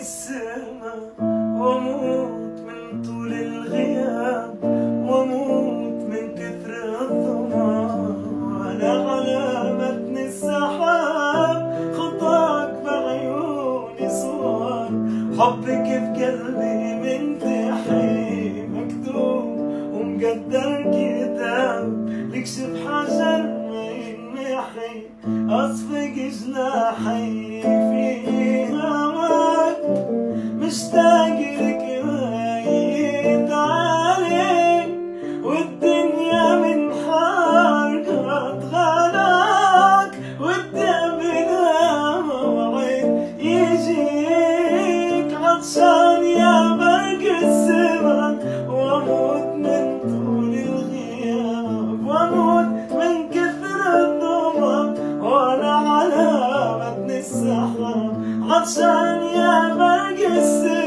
السما، واموت من طول الغياب، واموت من كثر الظما. انا على متن السحاب، خطاك بعيوني صور، حبك في قلبي منتحي مكتوب ومقدر كتاب. لكشف حجر ما ينمحي، اصفق جناحي في هواك، مشتاق لك وايد عليك، والدنيا من حركة غلاك، والدم بلا موعد يجيك. عطشان يا برق السما، واموت من طول الغياب، واموت من كثر الظما. وانا على متن السحاب، عطشان يا برق السما.